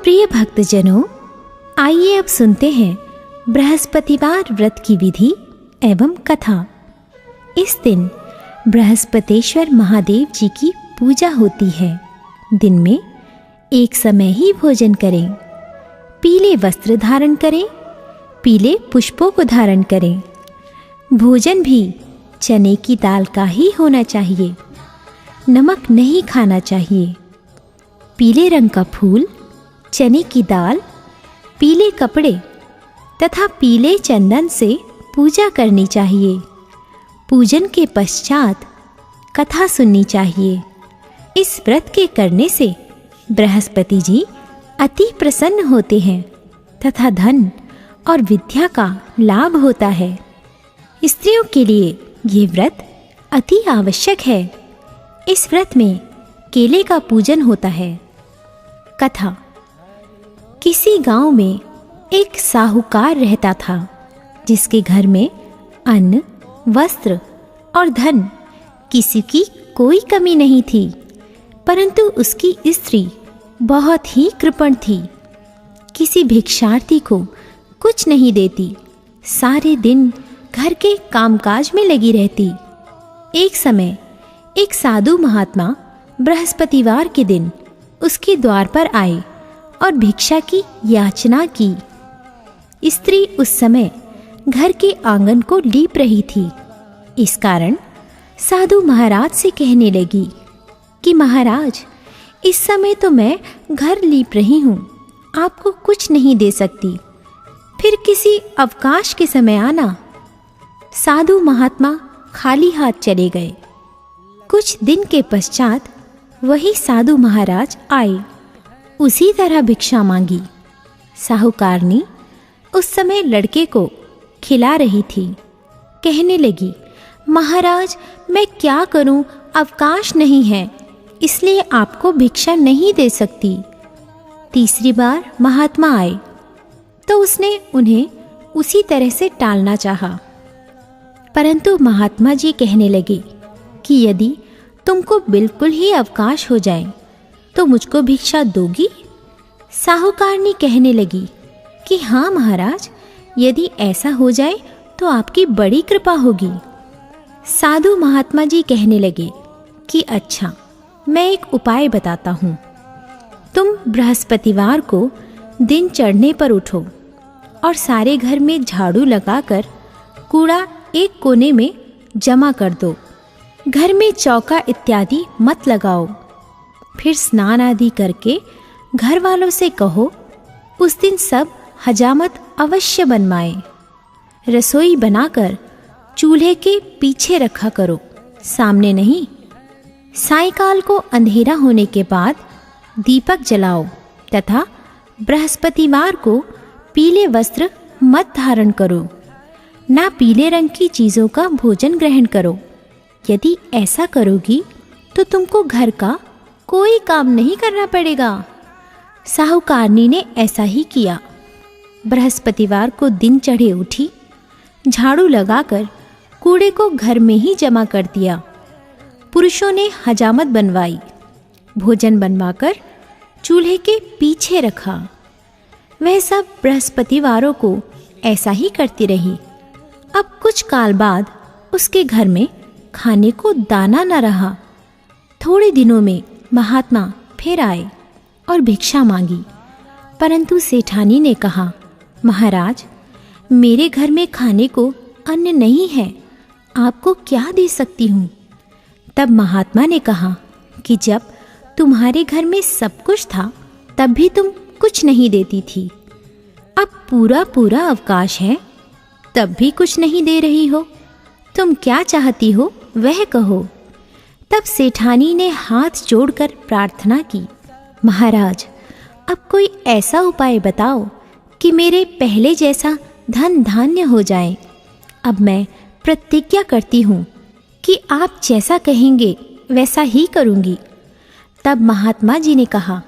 प्रिय भक्तजनों, आइए अब सुनते हैं बृहस्पतिवार व्रत की विधि एवं कथा। इस दिन बृहस्पतेश्वर महादेव जी की पूजा होती है। दिन में एक समय ही भोजन करें, पीले वस्त्र धारण करें, पीले पुष्पों को धारण करें। भोजन भी चने की दाल का ही होना चाहिए, नमक नहीं खाना चाहिए। पीले रंग का फूल, चने की दाल, पीले कपड़े तथा पीले चंदन से पूजा करनी चाहिए। पूजन के पश्चात कथा सुननी चाहिए। इस व्रत के करने से बृहस्पति जी अति प्रसन्न होते हैं तथा धन और विद्या का लाभ होता है। स्त्रियों के लिए ये व्रत अति आवश्यक है। इस व्रत में केले का पूजन होता है। कथा। किसी गांव में एक साहूकार रहता था, जिसके घर में अन्न, वस्त्र और धन किसी की कोई कमी नहीं थी, परंतु उसकी स्त्री बहुत ही कृपण थी। किसी भिक्षार्थी को कुछ नहीं देती, सारे दिन घर के कामकाज में लगी रहती। एक समय एक साधु महात्मा बृहस्पतिवार के दिन उसके द्वार पर आए और भिक्षा की याचना की। स्त्री उस समय घर के आंगन को लीप रही थी। इस कारण साधु महाराज से कहने लगी कि महाराज, इस समय तो मैं घर लीप रही हूँ, आपको कुछ नहीं दे सकती, फिर किसी अवकाश के समय आना। साधु महात्मा खाली हाथ चले गए। कुछ दिन के पश्चात वही साधु महाराज आए, उसी तरह भिक्षा मांगी। साहूकारनी उस समय लड़के को खिला रही थी। कहने लगी, महाराज मैं क्या करूं, अवकाश नहीं है, इसलिए आपको भिक्षा नहीं दे सकती। तीसरी बार महात्मा आए तो उसने उन्हें उसी तरह से टालना चाहा, परंतु महात्मा जी कहने लगे कि यदि तुमको बिल्कुल ही अवकाश हो जाए तो मुझको भिक्षा दोगी? साहूकारनी कहने लगी कि हाँ महाराज, यदि ऐसा हो जाए तो आपकी बड़ी कृपा होगी। साधु महात्मा जी कहने लगे कि अच्छा, मैं एक उपाय बताता हूँ। तुम बृहस्पतिवार को दिन चढ़ने पर उठो और सारे घर में झाड़ू लगाकर कूड़ा एक कोने में जमा कर दो। घर में चौका इत्यादि मत लगाओ। फिर स्नान आदि करके घर वालों से कहो उस दिन सब हजामत अवश्य बनवाएं। रसोई बनाकर चूल्हे के पीछे रखा करो, सामने नहीं। सायंकाल को अंधेरा होने के बाद दीपक जलाओ तथा बृहस्पतिवार को पीले वस्त्र मत धारण करो, ना पीले रंग की चीज़ों का भोजन ग्रहण करो। यदि ऐसा करोगी तो तुमको घर का कोई काम नहीं करना पड़ेगा। साहूकारनी ने ऐसा ही किया। बृहस्पतिवार को दिन चढ़े उठी, झाड़ू लगाकर कूड़े को घर में ही जमा कर दिया। पुरुषों ने हजामत बनवाई, भोजन बनवाकर चूल्हे के पीछे रखा। वह सब बृहस्पतिवारों को ऐसा ही करती रही। अब कुछ काल बाद उसके घर में खाने को दाना न रहा। थोड़े दिनों में महात्मा फिर आए और भिक्षा मांगी, परंतु सेठानी ने कहा, महाराज मेरे घर में खाने को अन्न नहीं है, आपको क्या दे सकती हूँ? तब महात्मा ने कहा कि जब तुम्हारे घर में सब कुछ था तब भी तुम कुछ नहीं देती थी, अब पूरा अवकाश है तब भी कुछ नहीं दे रही हो। तुम क्या चाहती हो वह कहो। तब सेठानी ने हाथ जोड़कर प्रार्थना की, महाराज अब कोई ऐसा उपाय बताओ कि मेरे पहले जैसा धन धान्य हो जाए। अब मैं प्रतिज्ञा करती हूँ कि आप जैसा कहेंगे वैसा ही करूँगी। तब महात्मा जी ने कहा,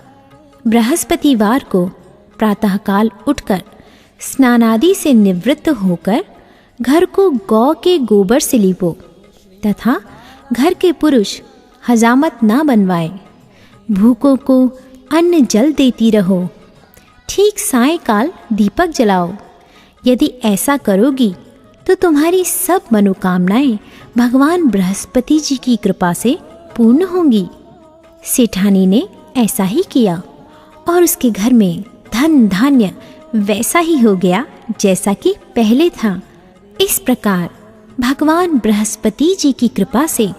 बृहस्पतिवार को प्रातःकाल उठकर स्नानादि से निवृत्त होकर घर को गौ के गोबर से लीपो तथा घर के पुरुष हजामत ना बनवाए। भूखों को अन्न जल देती रहो ठीक सायंकाल दीपक जलाओ। यदि ऐसा करोगी तो तुम्हारी सब मनोकामनाएं भगवान बृहस्पति जी की कृपा से पूर्ण होंगी। सेठानी ने ऐसा ही किया और उसके घर में धन धान्य वैसा ही हो गया जैसा कि पहले था। इस प्रकार भगवान बृहस्पति जी की कृपा से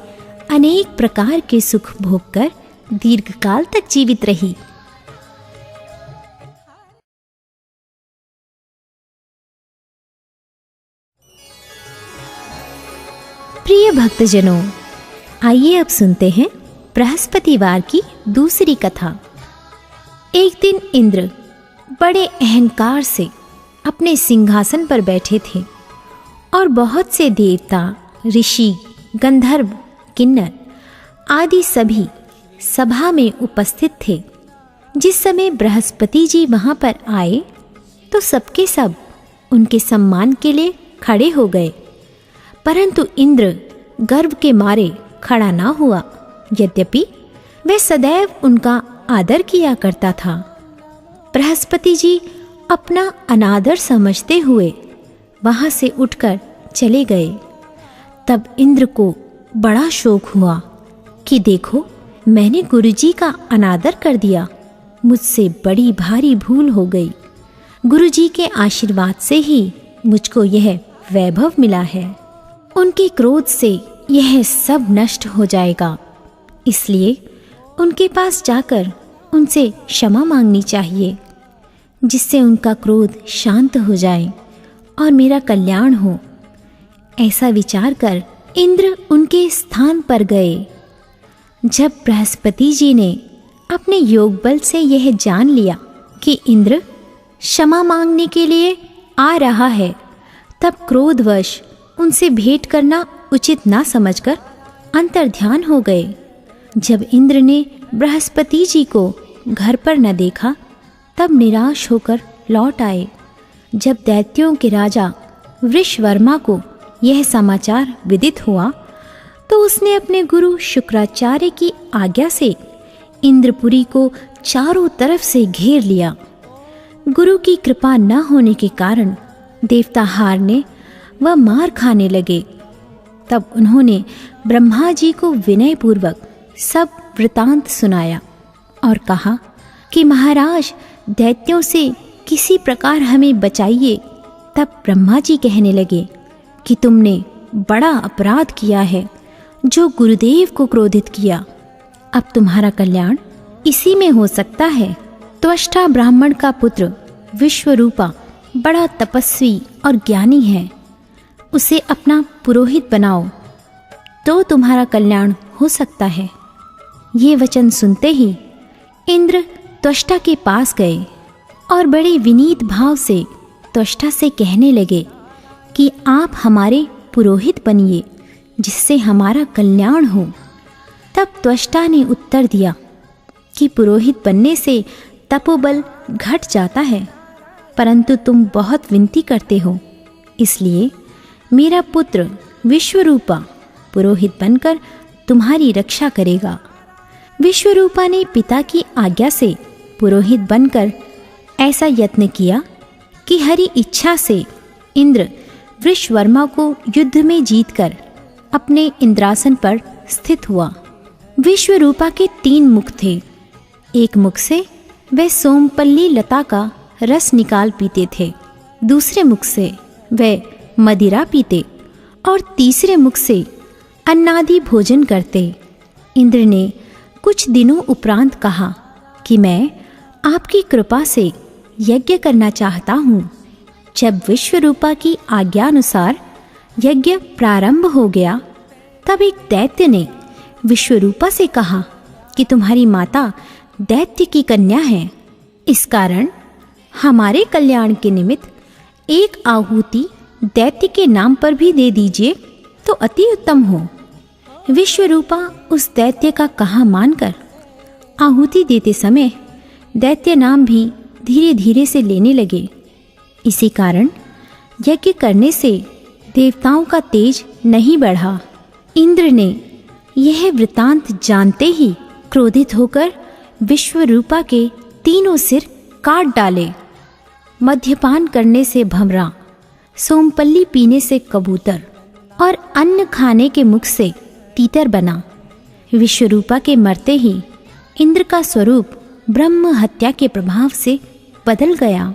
अनेक प्रकार के सुख भोग कर दीर्घकाल तक जीवित रही। प्रिय भक्तजनों, आइए अब सुनते हैं बृहस्पतिवार की दूसरी कथा। एक दिन इंद्र बड़े अहंकार से अपने सिंहासन पर बैठे थे और बहुत से देवता, ऋषि, गंधर्व, किन्नर आदि सभी सभा में उपस्थित थे। जिस समय बृहस्पति जी वहां पर आए तो सबके सब उनके सम्मान के लिए खड़े हो गए, परंतु इंद्र गर्व के मारे खड़ा ना हुआ, यद्यपि वह सदैव उनका आदर किया करता था। बृहस्पति जी अपना अनादर समझते हुए वहां से उठकर चले गए। तब इंद्र को बड़ा शोक हुआ कि देखो, मैंने गुरुजी का अनादर कर दिया, मुझसे बड़ी भारी भूल हो गई। गुरुजी के आशीर्वाद से ही मुझको यह वैभव मिला है। उनके क्रोध से यह सब नष्ट हो जाएगा, इसलिए उनके पास जाकर उनसे क्षमा मांगनी चाहिए, जिससे उनका क्रोध शांत हो जाए और मेरा कल्याण हो। ऐसा विचार कर इंद्र उनके स्थान पर गए। जब बृहस्पति जी ने अपने योग बल से यह जान लिया कि इंद्र क्षमा मांगने के लिए आ रहा है, तब क्रोधवश उनसे भेंट करना उचित ना समझकर अंतर्ध्यान हो गए। जब इंद्र ने बृहस्पति जी को घर पर न देखा, तब निराश होकर लौट आए। जब दैत्यों के राजा वृषवर्मा को यह समाचार विदित हुआ, तो उसने अपने गुरु शुक्राचार्य की आज्ञा से इंद्रपुरी को चारों तरफ से घेर लिया। गुरु की कृपा न होने के कारण देवता हारने व मार खाने लगे। तब उन्होंने ब्रह्मा जी को विनयपूर्वक सब वृतांत सुनाया और कहा कि महाराज, दैत्यों से किसी प्रकार हमें बचाइए। तब ब्रह्मा जी कहने लगे कि तुमने बड़ा अपराध किया है, जो गुरुदेव को क्रोधित किया। अब तुम्हारा कल्याण इसी में हो सकता है। त्वष्टा ब्राह्मण का पुत्र विश्वरूपा बड़ा तपस्वी और ज्ञानी है, उसे अपना पुरोहित बनाओ तो तुम्हारा कल्याण हो सकता है। ये वचन सुनते ही इंद्र त्वष्टा के पास गए और बड़े विनीत भाव से त्वष्टा से कहने लगे कि आप हमारे पुरोहित बनिए, जिससे हमारा कल्याण हो। तब त्वष्टा ने उत्तर दिया कि पुरोहित बनने से तपोबल घट जाता है, परंतु तुम बहुत विनती करते हो, इसलिए मेरा पुत्र विश्वरूपा पुरोहित बनकर तुम्हारी रक्षा करेगा। विश्वरूपा ने पिता की आज्ञा से पुरोहित बनकर ऐसा यत्न किया कि हरि इच्छा से इंद्र वृषवर्मा को युद्ध में जीतकर अपने इंद्रासन पर स्थित हुआ। विश्वरूपा के 3 मुख थे। एक मुख से वह सोमपल्ली लता का रस निकाल पीते थे, दूसरे मुख से वह मदिरा पीते और तीसरे मुख से अन्नादि भोजन करते। इंद्र ने कुछ दिनों उपरांत कहा कि मैं आपकी कृपा से यज्ञ करना चाहता हूँ। जब विश्वरूपा की आज्ञानुसार यज्ञ प्रारंभ हो गया, तब एक दैत्य ने विश्वरूपा से कहा कि तुम्हारी माता दैत्य की कन्या है, इस कारण हमारे कल्याण के निमित्त एक आहुति दैत्य के नाम पर भी दे दीजिए तो अति उत्तम हो। विश्वरूपा उस दैत्य का कहा मानकर आहुति देते समय दैत्य नाम भी धीरे धीरे से लेने लगे। इसी कारण यज्ञ करने से देवताओं का तेज नहीं बढ़ा। इंद्र ने यह वृतांत जानते ही क्रोधित होकर विश्वरूपा के 3 सिर काट डाले मद्यपान करने से भंवरा, सोमपल्ली पीने से कबूतर और अन्न खाने के मुख से तीतर बना। विश्वरूपा के मरते ही इंद्र का स्वरूप ब्रह्म हत्या के प्रभाव से बदल गया।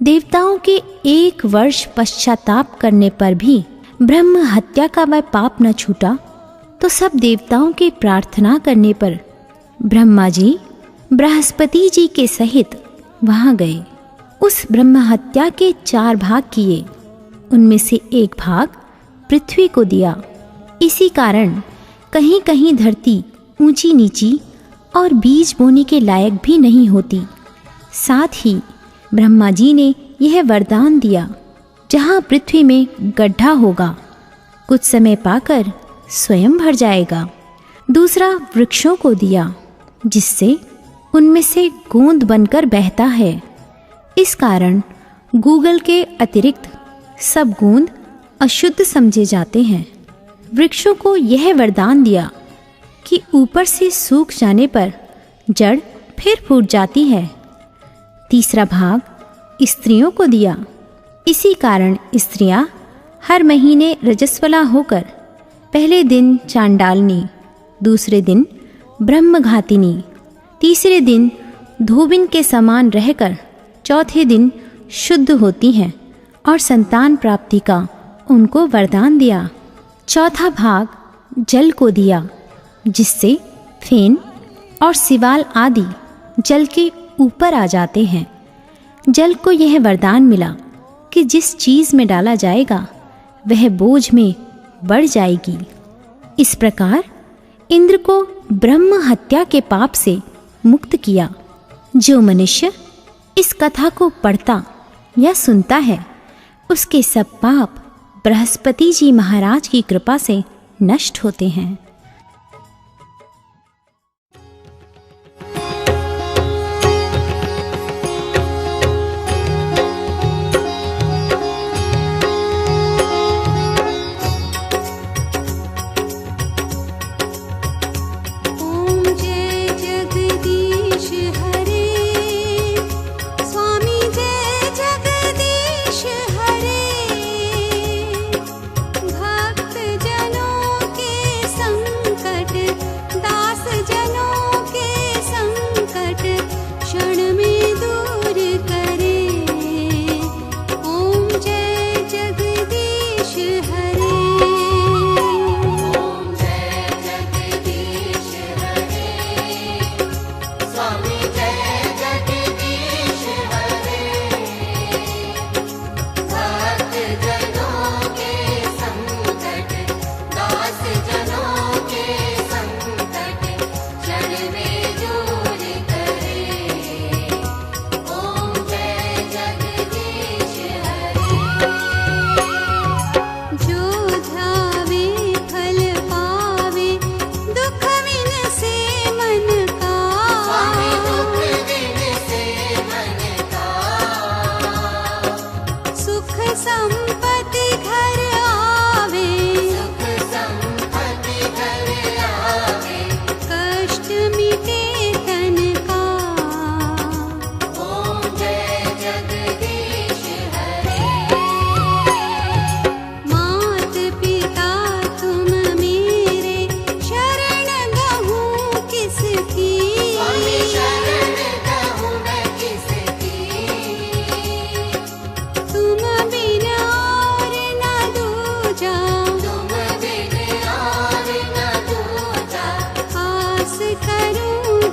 देवताओं के 1 वर्ष पश्चाताप करने पर भी ब्रह्म हत्या का वह पाप न छूटा, तो सब देवताओं के प्रार्थना करने पर ब्रह्मा जी बृहस्पति जी के सहित वहां गए। उस ब्रह्म हत्या के 4 भाग किए, उनमें से 1 भाग पृथ्वी को दिया। इसी कारण कहीं कहीं धरती ऊंची नीची और बीज बोने के लायक भी नहीं होती। साथ ही ब्रह्मा जी ने यह वरदान दिया, जहाँ पृथ्वी में गड्ढा होगा कुछ समय पाकर स्वयं भर जाएगा। दूसरा वृक्षों को दिया, जिससे उनमें से गोंद बनकर बहता है। इस कारण गूगल के अतिरिक्त सब गोंद अशुद्ध समझे जाते हैं। वृक्षों को यह वरदान दिया कि ऊपर से सूख जाने पर जड़ फिर फूट जाती है। तीसरा भाग स्त्रियों को दिया। इसी कारण स्त्रियां हर महीने रजस्वला होकर पहले दिन चांडालनी, दूसरे दिन ब्रह्मघातिनी, तीसरे दिन धोबिन के समान रहकर चौथे दिन शुद्ध होती हैं और संतान प्राप्ति का उनको वरदान दिया। चौथा भाग जल को दिया, जिससे फेन और सिवाल आदि जल के ऊपर आ जाते हैं। जल को यह वरदान मिला कि जिस चीज़ में डाला जाएगा वह बोझ में बढ़ जाएगी। इस प्रकार इंद्र को ब्रह्म हत्या के पाप से मुक्त किया। जो मनुष्य इस कथा को पढ़ता या सुनता है, उसके सब पाप बृहस्पति जी महाराज की कृपा से नष्ट होते हैं।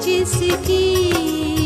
जिसकी